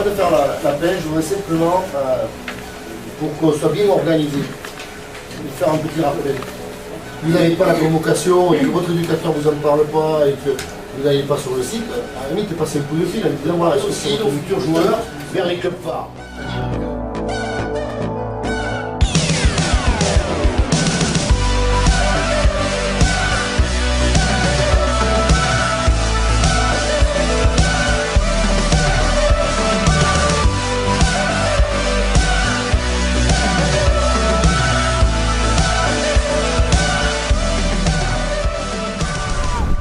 de faire la peine, je voudrais simplement, pour qu'on soit bien organisé, faire un petit rappel. Vous n'avez pas la convocation et que votre éducateur ne vous en parle pas et que vous n'allez pas sur le site, à la limite, passez un coup de fil en disant voilà, est-ce que c'est nos futurs joueurs vers les clubs phares.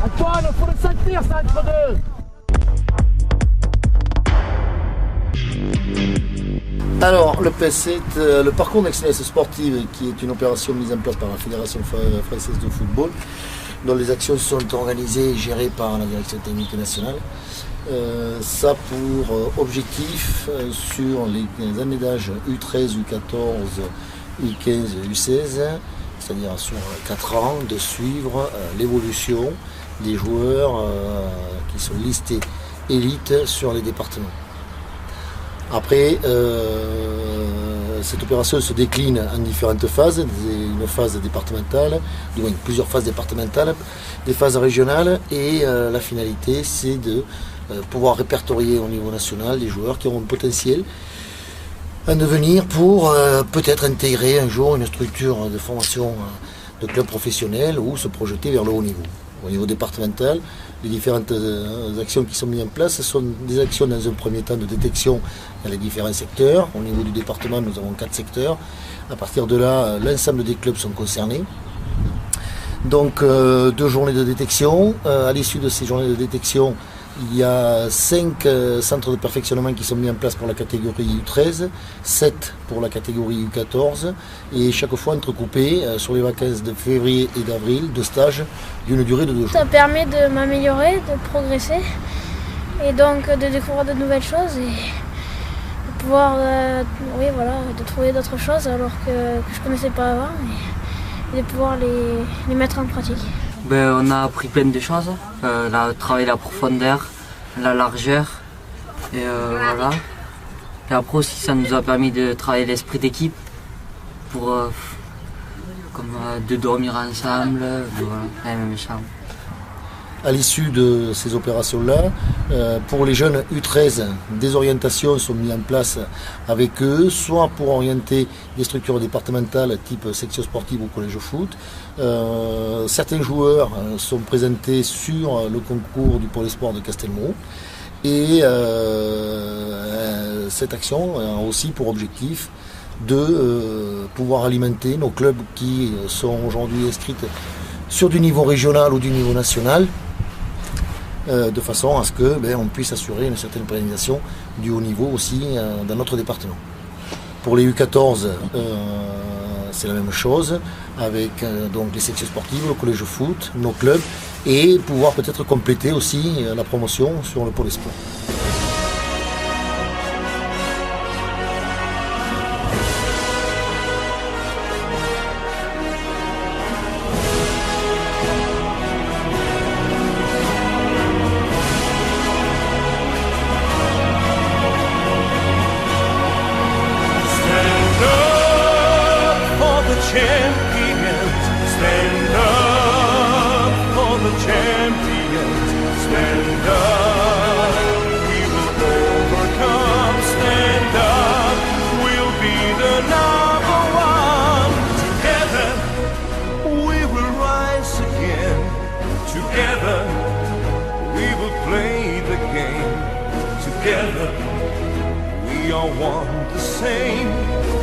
Antoine, il faut le sentir, ça, entre deux. Alors, le PES, le parcours d'excellence sportive, qui est une opération mise en place par la Fédération française de football, dont les actions sont organisées et gérées par la Direction technique nationale. Ça a pour objectif, sur les années d'âge U13, U14, U15, U16, c'est-à-dire sur 4 ans, de suivre l'évolution des joueurs qui sont listés élites sur les départements. Après, cette opération se décline en différentes phases, une phase départementale, du moins plusieurs phases départementales, des phases régionales, et la finalité c'est de pouvoir répertorier au niveau national des joueurs qui auront un potentiel à devenir pour peut-être intégrer un jour une structure de formation de club professionnel ou se projeter vers le haut niveau. Au niveau départemental, les différentes actions qui sont mises en place sont des actions dans un premier temps de détection dans les différents secteurs. Au niveau du département, nous avons 4 secteurs. À partir de là, l'ensemble des clubs sont concernés. Donc 2 journées de détection. À l'issue de ces journées de détection, il y a 5 centres de perfectionnement qui sont mis en place pour la catégorie U13, 7 pour la catégorie U14, et chaque fois entrecoupés sur les vacances de février et d'avril de stages d'une durée de 2 jours. Ça permet de m'améliorer, de progresser, et donc de découvrir de nouvelles choses et de pouvoir de trouver d'autres choses alors que je ne connaissais pas avant et de pouvoir les mettre en pratique. On a appris plein de choses, travailler la profondeur, la largeur, et voilà. Et après aussi ça nous a permis de travailler l'esprit d'équipe, pour de dormir ensemble, dans la même chambre. À l'issue de ces opérations-là, pour les jeunes U13, des orientations sont mises en place avec eux, soit pour orienter des structures départementales type section sportive ou collège foot. Certains joueurs sont présentés sur le concours du Pôle Espoir de Castelmau. Et cette action a aussi pour objectif de pouvoir alimenter nos clubs qui sont aujourd'hui inscrits sur du niveau régional ou du niveau national, de façon à ce que on puisse assurer une certaine pérennisation du haut niveau aussi dans notre département. Pour les U14, c'est la même chose, avec donc les sections sportives, le collège foot, nos clubs, et pouvoir peut-être compléter aussi la promotion sur le pôle espoir. Stand up for the champions, stand up, we will overcome, stand up, we'll be the number one. Together, we will rise again, together, we will play the game, together, we are one the same,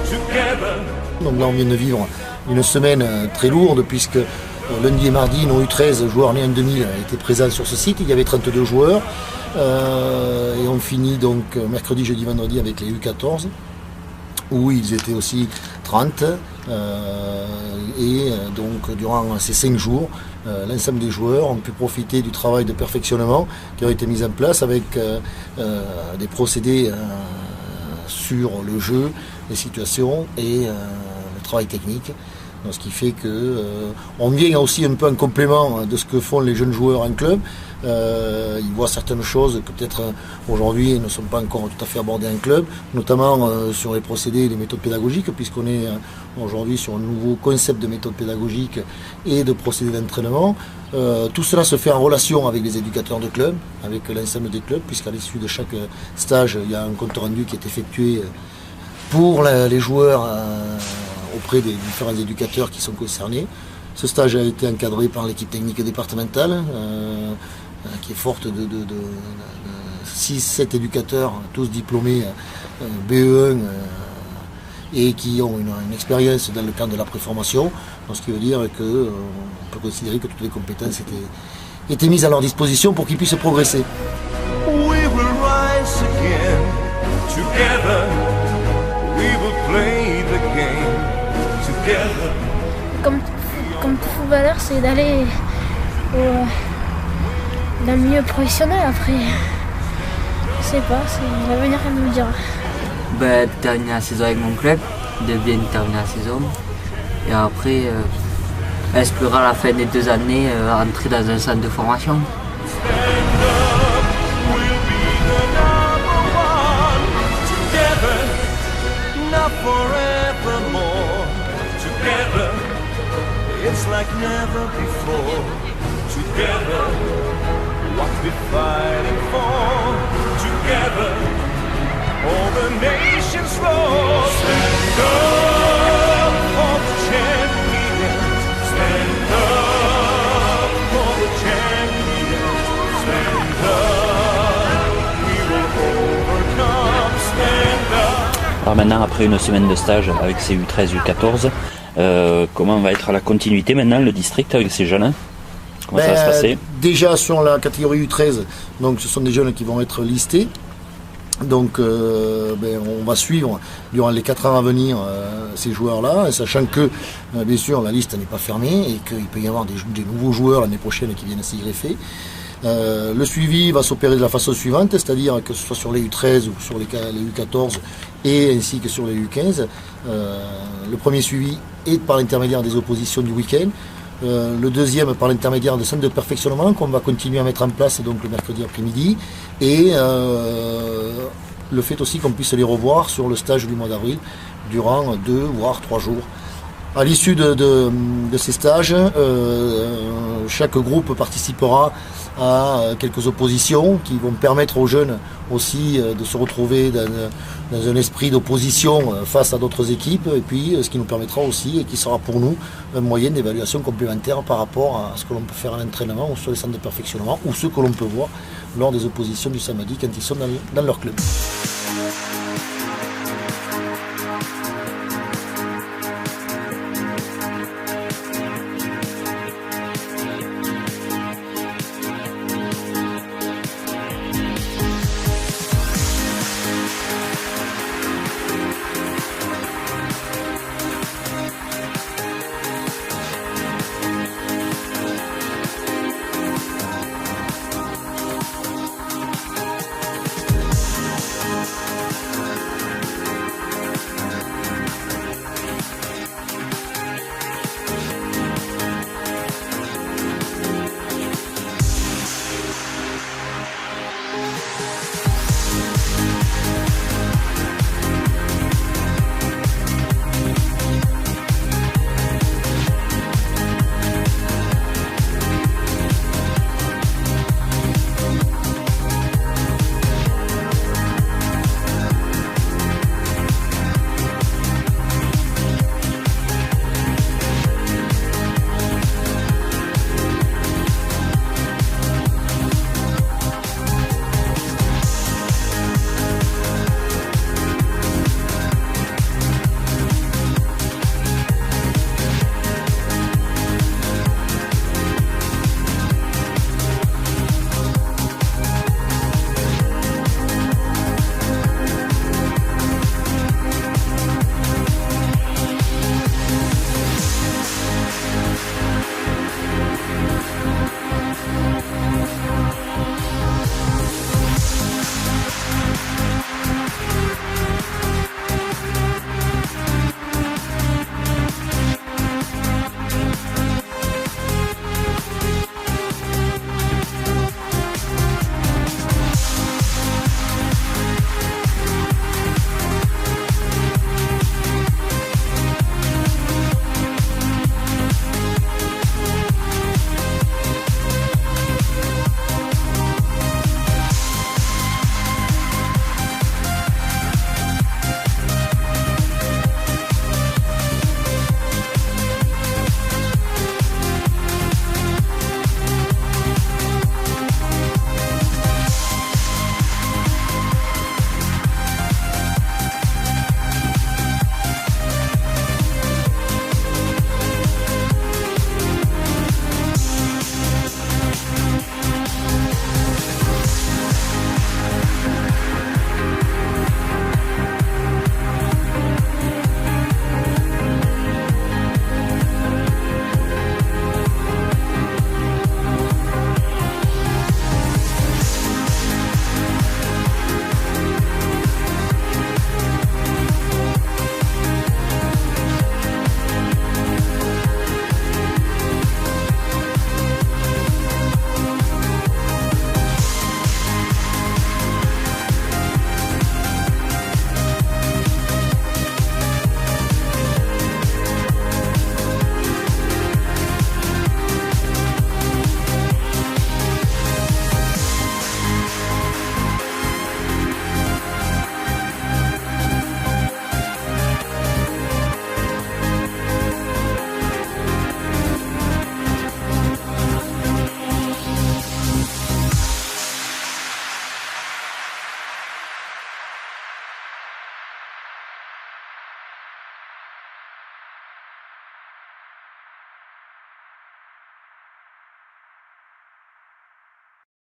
together. Donc là on vient de vivre une semaine très lourde puisque lundi et mardi nos U13 joueurs nés en 2000 étaient présents sur ce site, il y avait 32 joueurs et on finit donc mercredi, jeudi, vendredi avec les U14 où ils étaient aussi 30 et donc durant ces 5 jours l'ensemble des joueurs ont pu profiter du travail de perfectionnement qui a été mis en place avec des procédés sur le jeu, les situations et le travail technique Donc, ce qui fait que on vient aussi un peu en complément de ce que font les jeunes joueurs en club. Ils voient certaines choses que peut-être aujourd'hui ne sont pas encore tout à fait abordées en club, notamment sur les procédés et les méthodes pédagogiques, puisqu'on est aujourd'hui sur un nouveau concept de méthode pédagogique et de procédés d'entraînement. Tout cela se fait en relation avec les éducateurs de club, avec l'ensemble des clubs, puisqu'à l'issue de chaque stage, il y a un compte rendu qui est effectué pour les joueurs auprès des différents éducateurs qui sont concernés. Ce stage a été encadré par l'équipe technique départementale, qui est forte de 6-7 éducateurs, tous diplômés BE1 et qui ont une expérience dans le cadre de la préformation. Donc, ce qui veut dire qu'on peut considérer que toutes les compétences étaient mises à leur disposition pour qu'ils puissent progresser. We will rise again together. We will play the game together. Comme tout footballeur, c'est d'aller dans le milieu professionnel après. Je sais pas, c'est l'avenir qui nous le dira. De terminer la saison avec mon club, de bien terminer la saison. Et après, explorer à la fin des 2 années, entrer dans un centre de formation. It's like never before. Together, what we're fighting for. Together, all the nations roar. Stand up for the champions. Stand up for the champions. Stand up, we will overcome. Stand up. Alors maintenant, après une semaine de stage avec ces U13, U14, comment va être la continuité maintenant, le district avec ces jeunes? Comment ça va se passer? Déjà sur la catégorie U13, donc ce sont des jeunes qui vont être listés. Donc on va suivre durant les 4 ans à venir ces joueurs-là, sachant que bien sûr la liste n'est pas fermée et qu'il peut y avoir des nouveaux joueurs l'année prochaine qui viennent s'y greffer. Le suivi va s'opérer de la façon suivante, c'est-à-dire que ce soit sur les U13 ou sur les U14 et ainsi que sur les U15. Le premier suivi est par l'intermédiaire des oppositions du week-end. Le deuxième par l'intermédiaire de centres de perfectionnement qu'on va continuer à mettre en place donc le mercredi après-midi. Et le fait aussi qu'on puisse les revoir sur le stage du mois d'avril durant 2 voire 3 jours. À l'issue de ces stages, chaque groupe participera à quelques oppositions qui vont permettre aux jeunes aussi de se retrouver dans un esprit d'opposition face à d'autres équipes, et puis ce qui nous permettra aussi et qui sera pour nous un moyen d'évaluation complémentaire par rapport à ce que l'on peut faire à l'entraînement ou sur les centres de perfectionnement ou ce que l'on peut voir lors des oppositions du samedi quand ils sont dans leur club.